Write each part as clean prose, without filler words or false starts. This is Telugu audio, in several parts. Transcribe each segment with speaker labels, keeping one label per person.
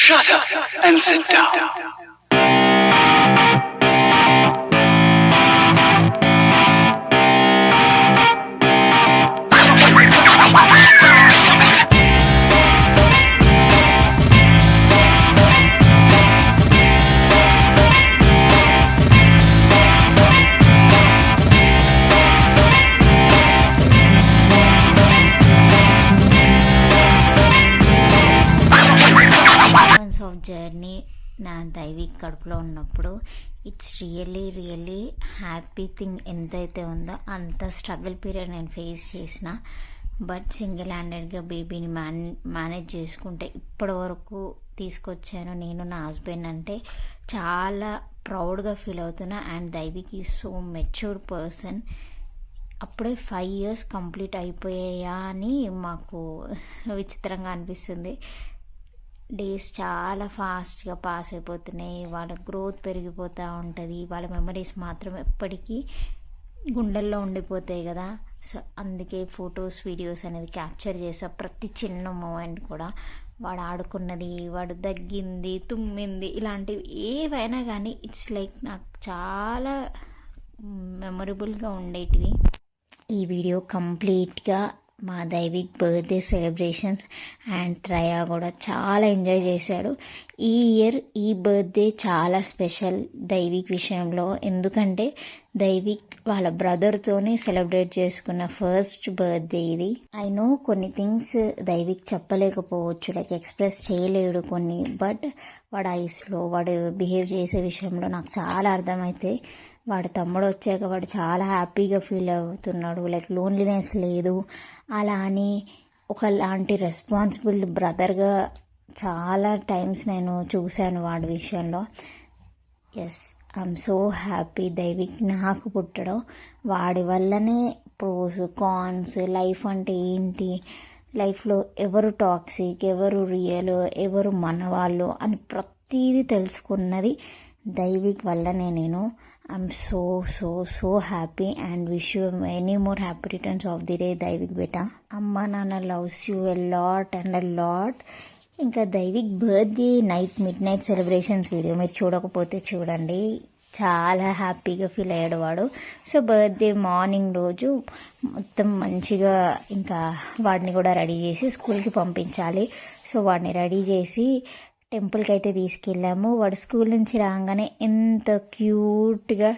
Speaker 1: Shut up and sit down.
Speaker 2: Of journey నా దైవిక్ కడుపులో ఉన్నప్పుడు ఇట్స్ రియల్లీ హ్యాపీ థింగ్ ఎంతైతే ఉందో అంత స్ట్రగుల్ పీరియడ్ నేను ఫేస్ చేసిన. బట్ సింగిల్ హ్యాండెడ్గా బేబీని మేనేజ్ చేసుకుంటే ఇప్పటి వరకు తీసుకొచ్చాను. నేను నా హస్బెండ్ అంటే చాలా ప్రౌడ్గా ఫీల్ అవుతున్నా. And Daivik is so matured person. అప్పుడే 5 years కంప్లీట్ అయిపోయాయా అని మాకు విచిత్రంగా అనిపిస్తుంది. డేస్ చాలా ఫాస్ట్గా పాస్ అయిపోతున్నాయి. వాళ్ళ గ్రోత్ పెరిగిపోతూ ఉంటుంది. వాళ్ళ మెమరీస్ మాత్రం ఎప్పటికీ గుండెల్లో ఉండిపోతాయి కదా. సో అందుకే ఫొటోస్ వీడియోస్ అనేది క్యాప్చర్ చేసా. ప్రతి చిన్న మూమెంట్ కూడా వాడు ఆడుకున్నది, వాడు దగ్గింది, తుమ్మింది, ఇలాంటివి ఏవైనా కానీ ఇట్స్ లైక్ నాకు చాలా మెమొరబుల్గా ఉండేటివి. ఈ వీడియో కంప్లీట్గా మా దైవిక్ బర్త్డే సెలబ్రేషన్స్ అండ్ త్రయ కూడా చాలా ఎంజాయ్ చేశాడు. ఈ ఇయర్ ఈ బర్త్డే చాలా స్పెషల్ దైవిక్ విషయంలో. ఎందుకంటే దైవిక్ వాళ్ళ బ్రదర్తోనే సెలబ్రేట్ చేసుకున్న ఫస్ట్ బర్త్డే ఇది. ఐ నో కొన్ని థింగ్స్ దైవిక్ చెప్పలేకపోవచ్చు, లైక్ ఎక్స్ప్రెస్ చేయలేడు కొన్ని. బట్ వాడు ఐస్లో వాడు బిహేవ్ చేసే విషయంలో నాకు చాలా అర్థమైతే. వాడు తమ్ముడు వచ్చాక వాడు చాలా హ్యాపీగా ఫీల్ అవుతున్నాడు. లైక్ లోన్లీనెస్ లేదు. అలా అని ఒకలాంటి రెస్పాన్సిబుల్ బ్రదర్గా చాలా టైమ్స్ నేను చూశాను వాడి విషయంలో. Yes, I'm so happy Daivik నాకు పుట్టడం. వాడి వల్లనే ప్రోస్ కాన్స్, లైఫ్ అంటే ఏంటి, లైఫ్లో ఎవరు టాక్సిక్, ఎవరు రియల్, ఎవరు మనవాళ్ళు అని ప్రతీది తెలుసుకున్నది దైవిక్ వల్లనే. నేను I'm so so so happy and wish you many more happy returns of the day Daivik బేటా. అమ్మ నాన్న loves you a lot and a lot. ఇంకా Daivik birthday midnight celebrations video మీరు చూడకపోతే చూడండి. చాలా హ్యాపీగా ఫీల్ అయ్యాడు వాడు. సో బర్త్డే మార్నింగ్ రోజు మొత్తం మంచిగా ఇంకా వాడిని కూడా రెడీ చేసి స్కూల్కి పంపించాలి. సో వాడిని రెడీ చేసి టెంపుల్కి అయితే తీసుకెళ్ళాము. వాడు స్కూల్ నుంచి రాగానే ఎంత క్యూట్గా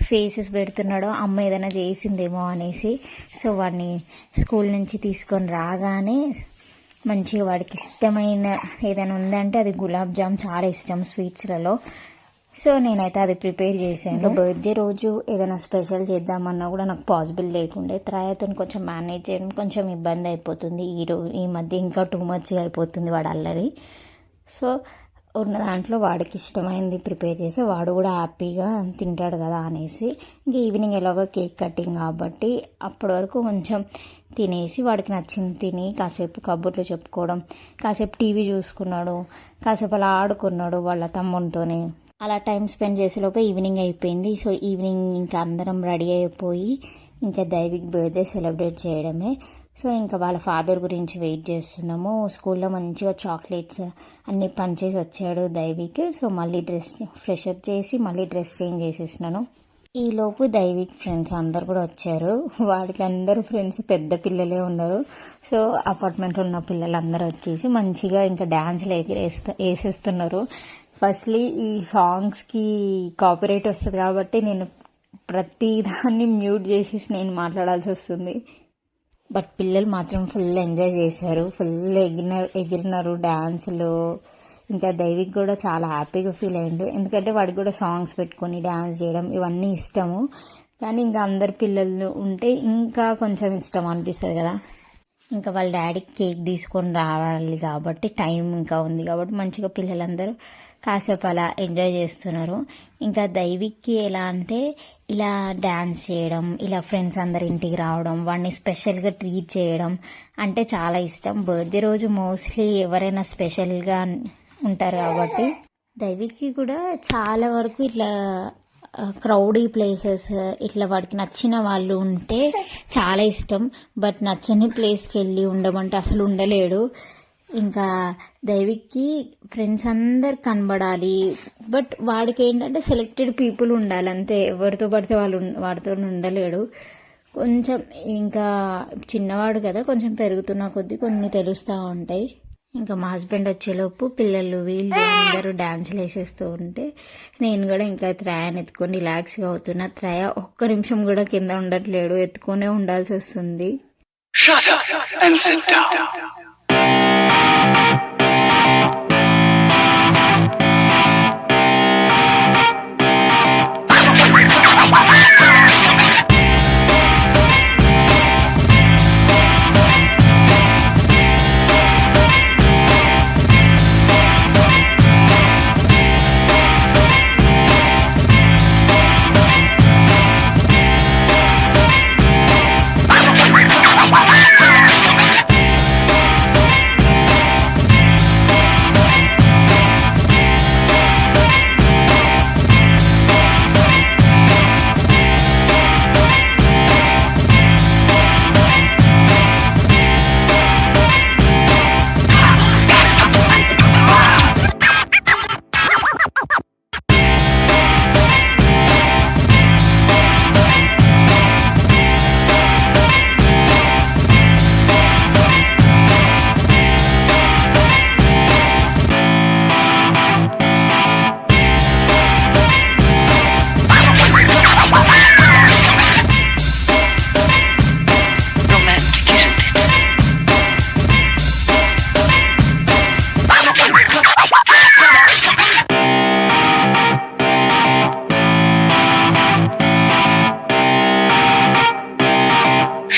Speaker 2: ఫేసెస్ పెడుతున్నాడో, అమ్మ ఏదైనా చేసిందేమో అనేసి. సో వాడిని స్కూల్ నుంచి తీసుకొని రాగానే మంచిగా వాడికి ఇష్టమైన ఏదైనా ఉందంటే అది గులాబ్ జామ్, చాలా ఇష్టం స్వీట్స్లలో. సో నేనైతే అది ప్రిపేర్ చేశాను. బర్త్డే రోజు ఏదైనా స్పెషల్ చేద్దామన్నా కూడా నాకు పాసిబుల్ లేకుండే. త్రయతో కొంచెం మేనేజ్ చేయడం కొంచెం ఇబ్బంది అయిపోతుంది. ఈ మధ్య ఇంకా 2 months అయిపోతుంది వాడు అల్లరి. సో ఉన్న దాంట్లో వాడికి ఇష్టమైంది ప్రిపేర్ చేసి వాడు కూడా హ్యాపీగా తింటాడు కదా అనేసి. ఇంకా ఈవినింగ్ ఎలాగో కేక్ కటింగ్ కాబట్టి అప్పటి వరకు కొంచెం తినేసి వాడికి నచ్చింది తిని కాసేపు కబుర్లు చెప్పుకోవడం, కాసేపు టీవీ చూసుకున్నాడు, కాసేపు అలా ఆడుకున్నాడు వాళ్ళ తమ్ముడితోనే. అలా టైం స్పెండ్ చేసేలోపే ఈవినింగ్ అయిపోయింది. సో ఈవినింగ్ ఇంకా అందరం రెడీ అయిపోయి ఇంకా దైవిక్ బర్త్డే సెలబ్రేట్ చేయడమే. సో ఇంకా వాళ్ళ ఫాదర్ గురించి వెయిట్ చేస్తున్నాము. స్కూల్లో మంచిగా చాక్లెట్స్ అన్నీ పంచేసి వచ్చాడు దైవిక్. సో మళ్ళీ ఫ్రెష్ అప్ చేసి మళ్ళీ డ్రెస్ చేంజ్ చేసేసినాను. ఈలోపు దైవిక్ ఫ్రెండ్స్ అందరు కూడా వచ్చారు. వాడికి అందరూ ఫ్రెండ్స్ పెద్ద పిల్లలే ఉన్నారు. సో అపార్ట్మెంట్లో ఉన్న పిల్లలందరూ వచ్చేసి మంచిగా ఇంకా డ్యాన్స్లు వేసేస్తున్నారు. ఫస్ట్లీ ఈ సాంగ్స్కి కాపీరైట్ వస్తుంది కాబట్టి నేను ప్రతి దాన్ని మ్యూట్ చేసేసి నేను మాట్లాడాల్సి వస్తుంది. బట్ పిల్లలు మాత్రం ఫుల్ ఎంజాయ్ చేశారు, ఫుల్ ఎగిరినారు డ్యాన్సులు. ఇంకా దైవిక్ కూడా చాలా హ్యాపీగా ఫీల్ అయ్యిండు. ఎందుకంటే వాడికి కూడా సాంగ్స్ పెట్టుకొని డ్యాన్స్ చేయడం ఇవన్నీ ఇష్టము. కానీ ఇంకా అందరు పిల్లలు ఉంటే ఇంకా కొంచెం ఇష్టం అనిపిస్తుంది కదా. ఇంకా వాళ్ళ డాడీకి కేక్ తీసుకొని రావాలి కాబట్టి టైం ఇంకా ఉంది కాబట్టి మంచిగా పిల్లలందరూ కాసేపు అలా ఎంజాయ్ చేస్తున్నారు. ఇంకా దైవిక్కి ఎలా అంటే ఇలా డ్యాన్స్ చేయడం, ఇలా ఫ్రెండ్స్ అందరి ఇంటికి రావడం, వాడిని స్పెషల్గా ట్రీట్ చేయడం అంటే చాలా ఇష్టం. బర్త్డే రోజు మోస్ట్లీ ఎవరైనా స్పెషల్గా ఉంటారు కాబట్టి దైవిక్కి కూడా చాలా వరకు ఇట్లా క్రౌడీ ప్లేసెస్, ఇట్లా వాడికి నచ్చిన వాళ్ళు ఉంటే చాలా ఇష్టం. బట్ నచ్చని ప్లేస్కి వెళ్ళి ఉండమంటే అసలు ఉండలేడు. ఇంకా దైవిక్కి ఫ్రెండ్స్ అందరు కనబడాలి, బట్ వాడికి ఏంటంటే సెలెక్టెడ్ పీపుల్ ఉండాలి అంతే, ఎవరితో పడితే వాడితో ఉండలేడు. కొంచెం ఇంకా చిన్నవాడు కదా, కొంచెం పెరుగుతున్న కొద్దీ కొన్ని తెలుస్తూ ఉంటాయి. ఇంకా మా హస్బెండ్ వచ్చేలోపు పిల్లలు వీళ్ళు అందరూ డ్యాన్స్లు వేసేస్తూ ఉంటే నేను కూడా ఇంకా త్రయాన్ని ఎత్తుకొని రిలాక్స్గా అవుతున్నా. త్రయ ఒక్క నిమిషం కూడా కింద ఉండట్లేడు, ఎత్తుకొనే ఉండాల్సి వస్తుంది.
Speaker 1: Shut up and sit down.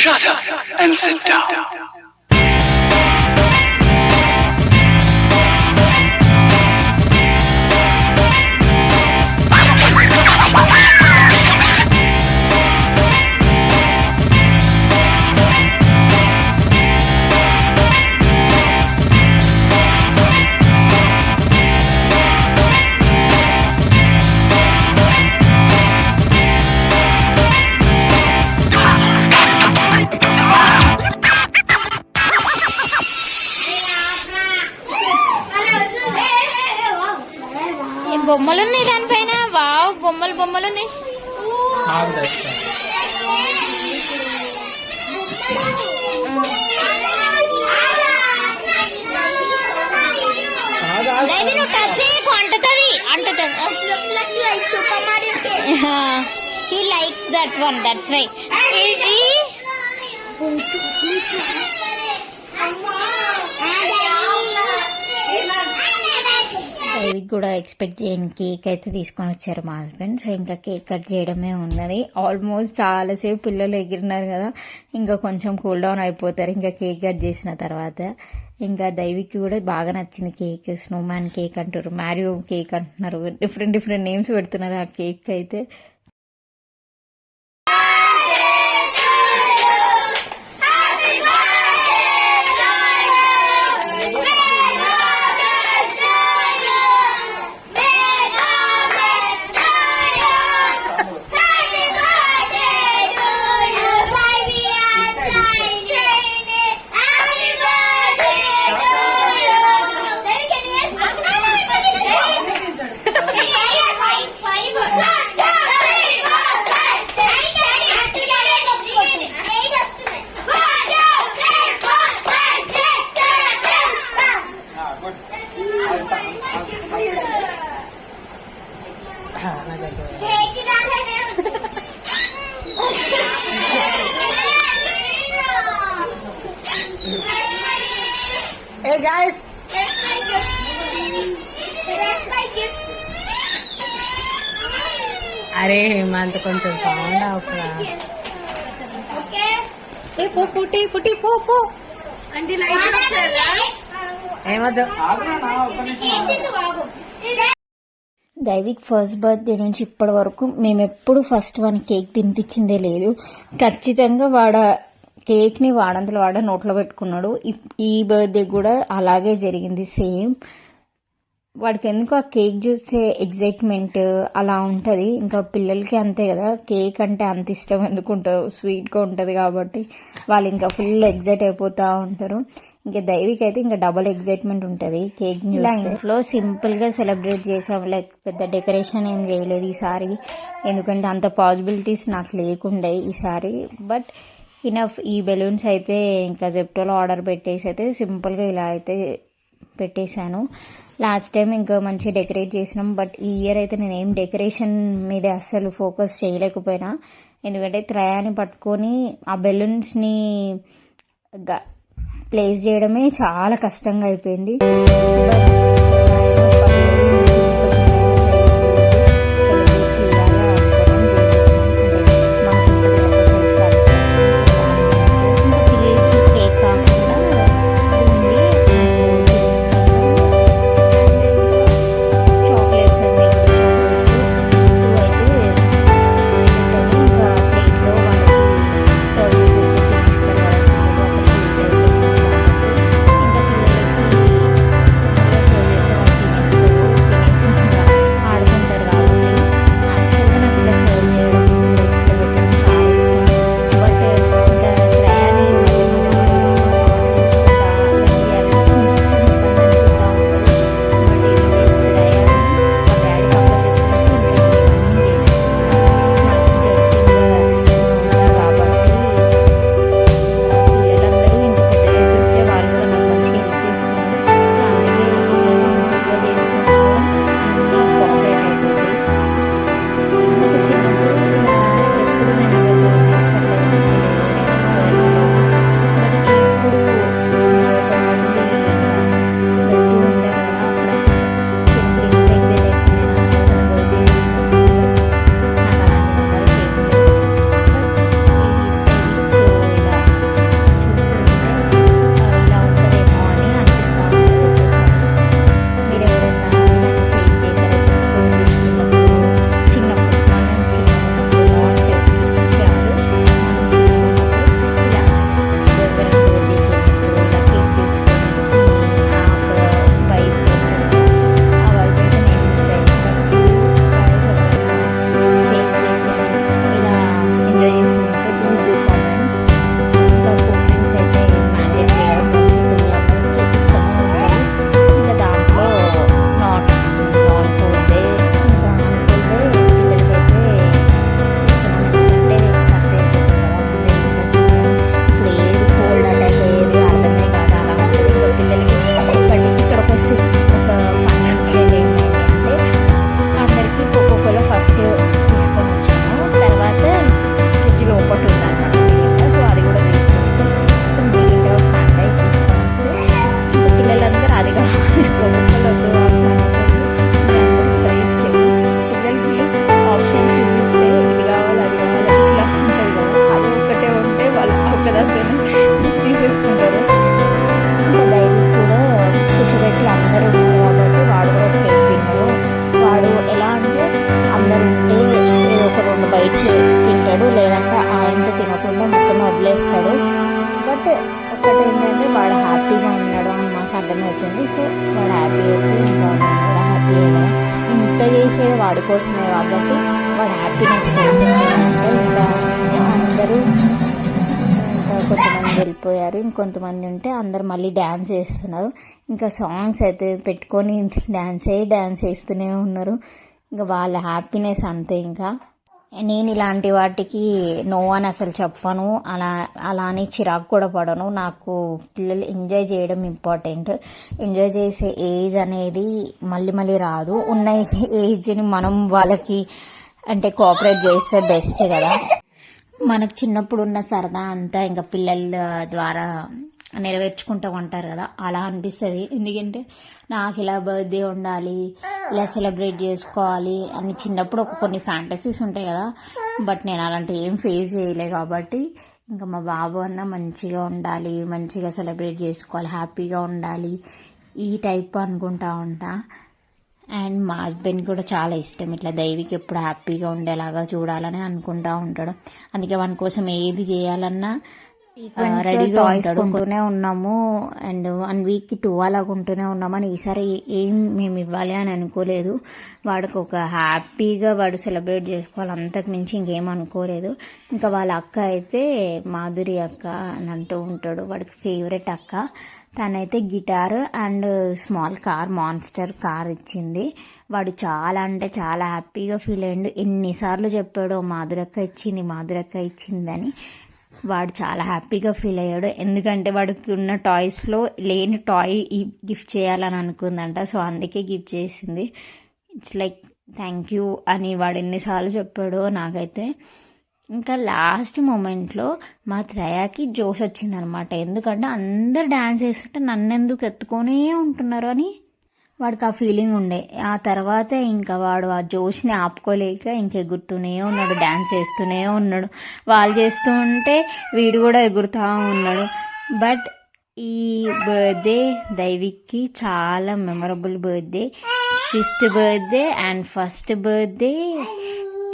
Speaker 1: Shut up and sit down.
Speaker 2: బొమ్మలు ఉన్నాయి దానిపైన. వావ్, బొమ్మలు ఉన్నాయి. నువ్వు టచ్ చేయకు, అంటుతుంది. He likes that one, that's why. Daivik కూడా ఎక్స్పెక్ట్ చేయని కేక్ అయితే తీసుకొని వచ్చారు మా హస్బెండ్. సో ఇంకా కేక్ కట్ చేయడమే ఉన్నది. ఆల్మోస్ట్ చాలాసేపు పిల్లలు ఎగిరినారు కదా, ఇంకా కొంచెం కూల్ డౌన్ అయిపోతారు ఇంకా కేక్ కట్ చేసిన తర్వాత. ఇంకా దైవిక్కి కూడా బాగా నచ్చింది కేక్. స్నోమ్యాన్ కేక్ అంటారు, మ్యారియో కేక్ అంటున్నారు, డిఫరెంట్ నేమ్స్ పెడుతున్నారు ఆ కేక్ అయితే.
Speaker 3: Hey guys! అరే హేమంత్ కొంచెం సౌండ్ అవునా? పుట్టి పో ఏమద్దు.
Speaker 2: దైవిక్ ఫస్ట్ బర్త్డే నుంచి ఇప్పటి వరకు మేము ఎప్పుడు ఫస్ట్ వన్ కేక్ తినిపించిందే లేదు. ఖచ్చితంగా కేక్ని వాడంతలో నోట్లో పెట్టుకున్నాడు. ఈ బర్త్డే కూడా అలాగే జరిగింది సేమ్. వాడికి ఎందుకు ఆ కేక్ చూస్తే ఎగ్జైట్మెంట్ అలా ఉంటుంది. ఇంకా పిల్లలకి అంతే కదా, కేక్ అంటే అంత ఇష్టం ఎందుకు ఉంటుంది, స్వీట్గా ఉంటుంది కాబట్టి వాళ్ళు ఇంకా ఫుల్ ఎగ్జైట్ అయిపోతూ ఉంటారు. ఇంకా దైవికి అయితే ఇంకా డబుల్ ఎగ్జైట్మెంట్ ఉంటుంది కేక్ ఇలా ఇంట్లో సింపుల్గా సెలబ్రేట్ చేసాం. లైక్ పెద్ద డెకరేషన్ ఏం చేయలేదు ఈసారి, ఎందుకంటే అంత పాసిబిలిటీస్ నాకు లేకుండే ఈసారి. బట్ ఇనఫ్ ఈ బెలూన్స్ అయితే ఇంకా జెప్టోలో ఆర్డర్ పెట్టేసి అయితే సింపుల్గా ఇలా అయితే పెట్టేశాను. లాస్ట్ టైం ఇంకా మంచిగా డెకరేట్ చేసినాం. బట్ ఈ ఇయర్ అయితే నేను ఏం డెకరేషన్ మీద అస్సలు ఫోకస్ చేయలేకపోయినా, ఎందుకంటే త్రయాన్ని పట్టుకొని ఆ బెలూన్స్ని ప్లేస్ చేయడమే చాలా కష్టంగా అయిపోయింది. వదిలేస్తాడు. బట్ ఒకటి ఏంటంటే వాడు హ్యాపీగా ఉన్నాడు అని నాకు అర్థమైపోయింది. సో వాడు హ్యాపీ అయితే ఇంకా కూడా హ్యాపీ కదా, ఇంత చేసేది వాడి కోసమే కాబట్టి వాడు హ్యాపీనెస్ కోసం ఇంకా అందరూ ఇంకా కొంతమంది వెళ్ళిపోయారు, ఇంకొంతమంది ఉంటే అందరు మళ్ళీ డ్యాన్స్ చేస్తున్నారు. ఇంకా సాంగ్స్ అయితే పెట్టుకొని డ్యాన్స్ వేస్తూనే ఉన్నారు. ఇంకా వాళ్ళ హ్యాపీనెస్ అంతే. ఇంకా నేను ఇలాంటి వాటికి నో అని అసలు చెప్పను, అలా అని చిరాకు కూడా పడను. నాకు పిల్లలు ఎంజాయ్ చేయడం ఇంపార్టెంట్. ఎంజాయ్ చేసే ఏజ్ అనేది మళ్ళీ రాదు. ఉన్న ఏజ్ని మనం వాళ్ళకి అంటే కోఆపరేట్ చేస్తే బెస్ట్ కదా. మనకు చిన్నప్పుడు ఉన్న సరదా అంతా ఇంకా పిల్లల ద్వారా నెరవేర్చుకుంటూ ఉంటారు కదా, అలా అనిపిస్తుంది. ఎందుకంటే నాకు ఇలా బర్త్డే ఉండాలి, ఇలా సెలబ్రేట్ చేసుకోవాలి అని చిన్నప్పుడు కొన్ని ఫ్యాంటసీస్ ఉంటాయి కదా. బట్ నేను అలాంటి ఏం ఫేస్ చేయలే కాబట్టి ఇంకా మా బాబు అన్న మంచిగా ఉండాలి, మంచిగా సెలబ్రేట్ చేసుకోవాలి, హ్యాపీగా ఉండాలి, ఈ టైప్ అనుకుంటా ఉంటా. అండ్ మా హస్బెండ్ కూడా చాలా ఇష్టం ఇట్లా దైవికి ఎప్పుడు హ్యాపీగా ఉండేలాగా చూడాలని అనుకుంటా ఉంటాడు. అందుకే వాని కోసం ఏది చేయాలన్నా రెడీగా కొంటూనే ఉన్నాము. అండ్ 1 వీక్కి 2 అలాగా ఉంటూనే ఉన్నామని ఈసారి ఏం మేము ఇవ్వాలి అని అనుకోలేదు. వాడికి ఒక హ్యాపీగా వాడు సెలబ్రేట్ చేసుకోవాలి, అంతకు మించి ఇంకేం అనుకోలేదు. ఇంకా వాళ్ళ అక్క అయితే మాధురి అక్క అని అంటూ ఉంటాడు, వాడికి ఫేవరెట్ అక్క. తనైతే guitar and small car monster car ఇచ్చింది. వాడు చాలా అంటే చాలా హ్యాపీగా ఫీల్ అయ్యిండు. ఎన్నిసార్లు చెప్పాడో మాధురక్క ఇచ్చిందని. వాడు చాలా హ్యాపీగా ఫీల్ అయ్యాడు. ఎందుకంటే వాడికి ఉన్న టాయ్స్లో లేని టాయ్ గిఫ్ట్ చేయాలని అనుకుందంట. సో అందుకే గిఫ్ట్ చేసింది. ఇట్స్ లైక్ థ్యాంక్ యూ అని వాడు ఎన్నిసార్లు చెప్పాడో నాకైతే. ఇంకా లాస్ట్ మూమెంట్లో మా త్రయాకి జోష్ వచ్చిందనమాట. ఎందుకంటే అందరు డ్యాన్స్ చేస్తుంటే నన్ను ఎందుకు ఎత్తుకొనే ఉంటున్నారు అని వాడికి ఆ ఫీలింగ్ ఉండే. ఆ తర్వాత ఇంకా వాడు ఆ జోష్ని ఆపుకోలేక ఇంకెగురుతూనే ఉన్నాడు, డ్యాన్స్ చేస్తూనే ఉన్నాడు. వాళ్ళు చేస్తూ ఉంటే వీడు కూడా ఎగురుతూ ఉన్నాడు. బట్ ఈ బర్త్డే దైవిక్కి చాలా memorable birthday. 5th birthday and first birthday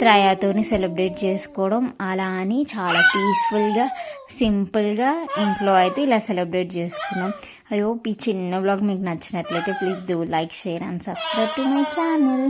Speaker 2: త్రయాతోని సెలబ్రేట్ చేసుకోవడం. అలా అని చాలా పీస్ఫుల్గా సింపుల్గా ఇంట్లో అయితే ఇలా సెలబ్రేట్ చేసుకున్నాం. అయ్యో ఈ చిన్న బ్లాగ్ మీకు నచ్చినట్లయితే please do like, share and subscribe to my channel.